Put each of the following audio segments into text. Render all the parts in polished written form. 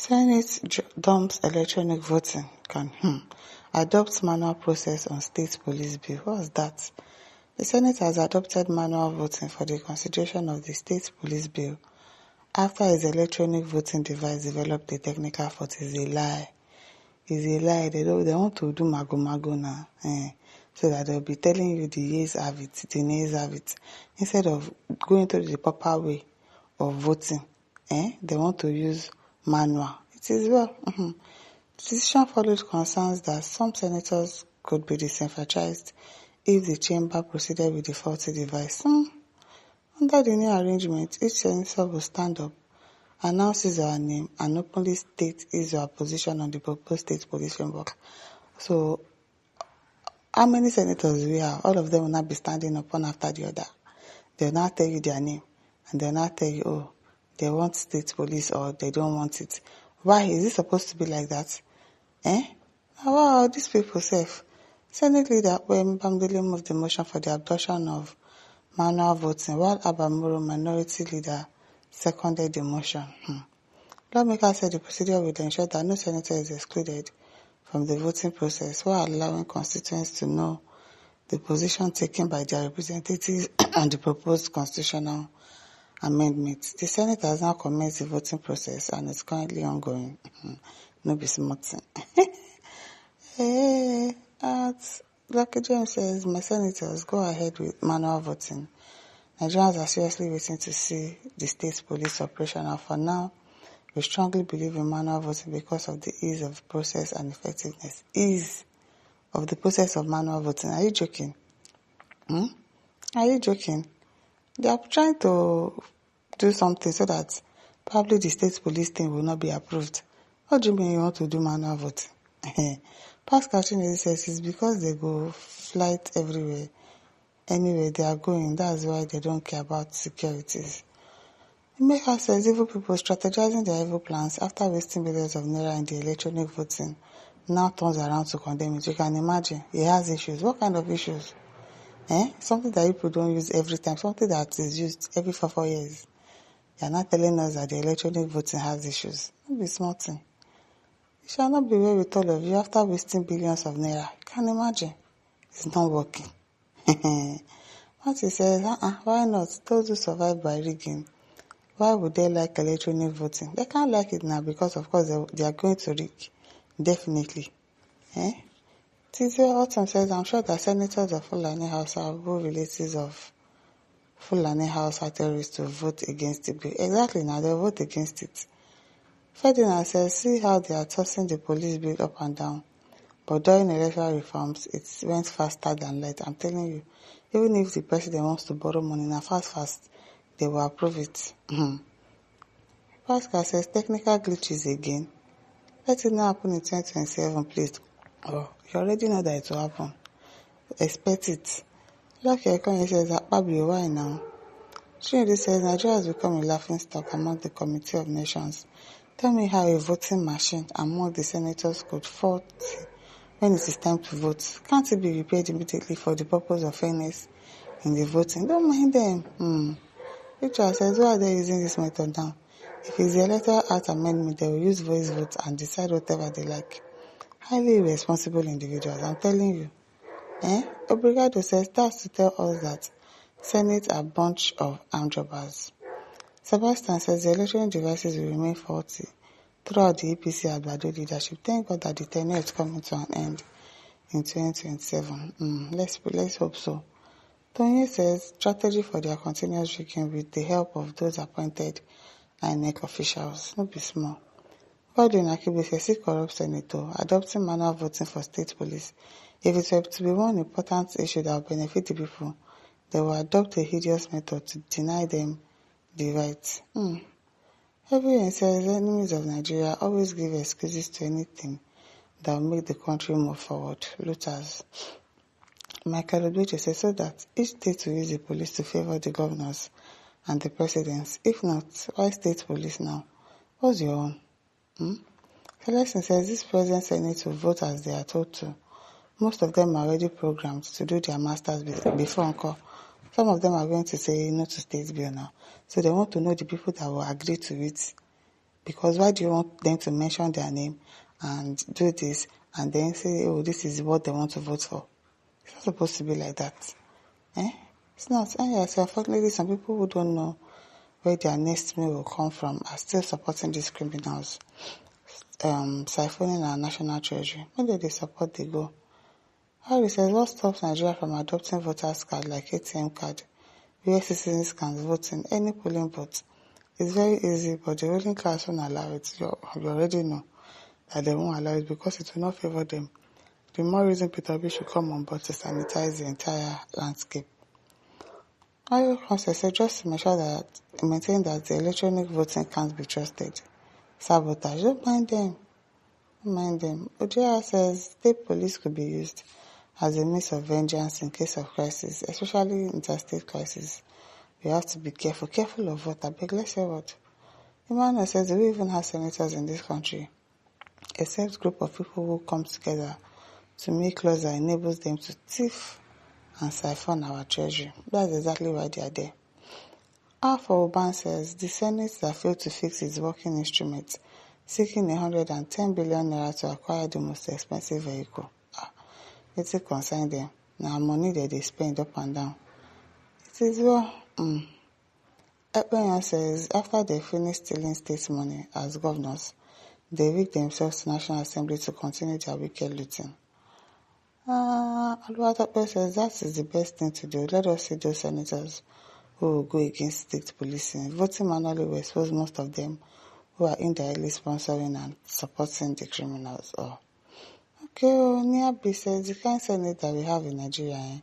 Senate dumps electronic voting, can adopt manual process on state police bill. What's that? The Senate has adopted manual voting for the consideration of the state police bill after its electronic voting device developed a technical fault. Is a lie. Is a lie. They want to do mago now. So that they'll be telling you the yeas have it, the nays have it. Instead of going through the proper way of voting, they want to use manual. It is well. The decision followed concerns that some senators could be disenfranchised if the chamber proceeded with the faulty device. Under the new arrangement, each senator will stand up, announce his or her name, and openly state his or her position on the proposed state police framework. So, how many senators we have? All of them will not be standing up one after the other. They will not tell you their name, and they will not tell you, oh, they want state police or they don't want it. Why is it supposed to be like that? Wow, these people safe. Senate leader Bamdele moved the motion for the adoption of manual voting, while Abamuro, minority leader, seconded the motion. Lawmakers said the procedure will ensure that no senator is excluded from the voting process, while allowing constituents to know the position taken by their representatives on the proposed constitutional amendment. The Senate has now commenced the voting process and is currently ongoing. No be smarting. Lucky James says, my senators, go ahead with manual voting. Nigerians are seriously waiting to see the state police operational. For now, we strongly believe in manual voting because of the ease of the process and effectiveness. Ease of the process of manual voting. Are you joking? Are you joking? They are trying to do something so that probably the state police thing will not be approved. What do you mean you want to do manual voting? Pascal Chinese says it's because they go flight everywhere. Anyway, they are going. That's why they don't care about securities. Emeka says evil people strategizing their evil plans after wasting millions of naira in the electronic voting now turns around to condemn it. You can imagine. He has issues. What kind of issues? Something that people don't use every time. Something that is used every 4 years. They are not telling us that the electronic voting has issues. Don't be smarting. It shall not be well with all of you after wasting billions of naira. You can imagine. It's not working. Matthew says, why not? Those who survive by rigging, why would they like electronic voting? They can't like it now because, of course, they are going to rig. Definitely. Tizio Autumn says, I'm sure that senators of Fulani House are who relatives of Fulani House terrorists to vote against the bill. Exactly, now they'll vote against it. Ferdinand says, see how they are tossing the police bill up and down. But during electoral reforms, it went faster than light. I'm telling you, even if the president wants to borrow money now fast, they will approve it. Pascal says, technical glitches again. Let it not happen in 2027, please. Oh, you already know that it will happen. Expect it. Lucky Ekony says, Akpabio, why now? Shinidi says, Nigeria has become a laughing stock among the Committee of Nations. Tell me how a voting machine among the senators could fault when it is time to vote. Can't it be repaired immediately for the purpose of fairness in the voting? Don't mind them. Richard says, why are they using this method now? If it's the Electoral Act amendment, they will use voice votes and decide whatever they like. Highly irresponsible individuals, I'm telling you. Obrigado says, that's to tell us that Senate are a bunch of armed robbers. Sebastian says the electronic devices will remain faulty throughout the APC Agbado leadership. Thank God that the tenure is coming to an end in 2027. Let's hope so. Tony says strategy for their continuous rigging with the help of those appointed INEC officials. No be small. Godwin Akibe says, see corrupt senator adopting manual voting for state police. If it were to be one important issue that will benefit the people, they will adopt a hideous method to deny them the right. Everyone says enemies of Nigeria always give excuses to anything that will make the country move forward. Looters. Michael Oduche says so that each state will use the police to favor the governors and the presidents. If not, why state police now? What's your own? Celestin says this present Senate will vote as they are told to. Most of them are already programmed to do their masters before encore. Some of them are going to say no to state bill now. So they want to know the people that will agree to it Because why do you want them to mention their name and do this and then say, oh, this is what they want to vote for? It's not supposed to be like that. It's not. And yes, unfortunately, some people who don't know where their next meal will come from are still supporting these criminals, siphoning our national treasury. When do they support the goal? Harry says, what stops Nigeria from adopting voters' card like ATM card, where citizens can vote in any polling booth? It's very easy, but the ruling class won't allow it. You already know that they won't allow it because it will not favor them. The more reason Peter Obi should come on board to sanitize the entire landscape. Oil Council said just to maintain that the electronic voting can't be trusted. Sabotage, don't mind them. Don't mind them. Ojia says state police could be used as a means of vengeance in case of crisis, especially interstate crisis. We have to be careful. Careful of what? I beg, let's hear what. Emmanuel says, do we even have senators in this country? Except group of people who come together to make laws that enables them to thief and siphon our treasury. That's exactly why they are there. Alpha Oban says, the Senate that failed to fix its working instruments, seeking 110 billion naira to acquire the most expensive vehicle. It's a concern them. Now money that they spend up and down. It is well. Akpabio says after they finish stealing state money as governors, they rig themselves to National Assembly to continue their wicked looting. Akpabio says that is the best thing to do. Let us see those senators who will go against state policing. Voting manually will expose most of them who are indirectly sponsoring and supporting the criminals. Okay, Niabi says the kind Senate that we have in Nigeria,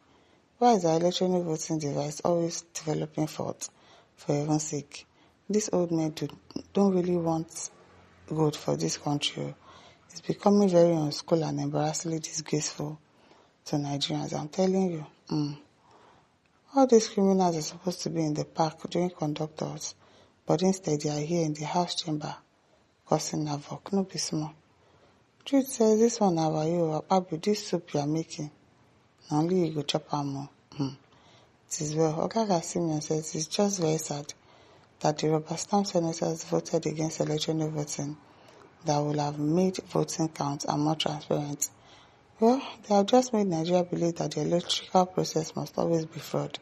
why is our electronic voting device always developing fault? For heaven's sake, these old men don't really want good for this country. It's becoming very unschool and embarrassingly disgraceful to Nigerians. I'm telling you. All these criminals are supposed to be in the park doing conductors, but instead they are here in the House chamber causing havoc. No be small. Truth says this one about you, Akpabio, this soup you are making. Now only you go chop am more. It is well. Ogaga Simeon says it's just very sad that the rubber stamp senators voted against electronic voting that will have made voting count and more transparent. Well, they have just made Nigeria believe that the electoral process must always be fraud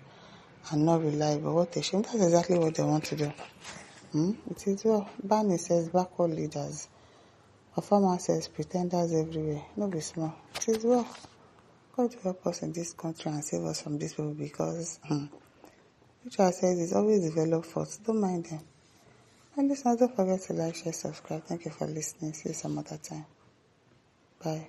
and not reliable. What a shame. That's exactly what they want to do. It is well. Barney says backward leaders. Performer says pretenders everywhere. No be small. It is well. God will help us in this country and save us from these people because which I said is always develop faults. Don't mind them. And listen, don't forget to like, share, subscribe. Thank you for listening. See you some other time. Bye.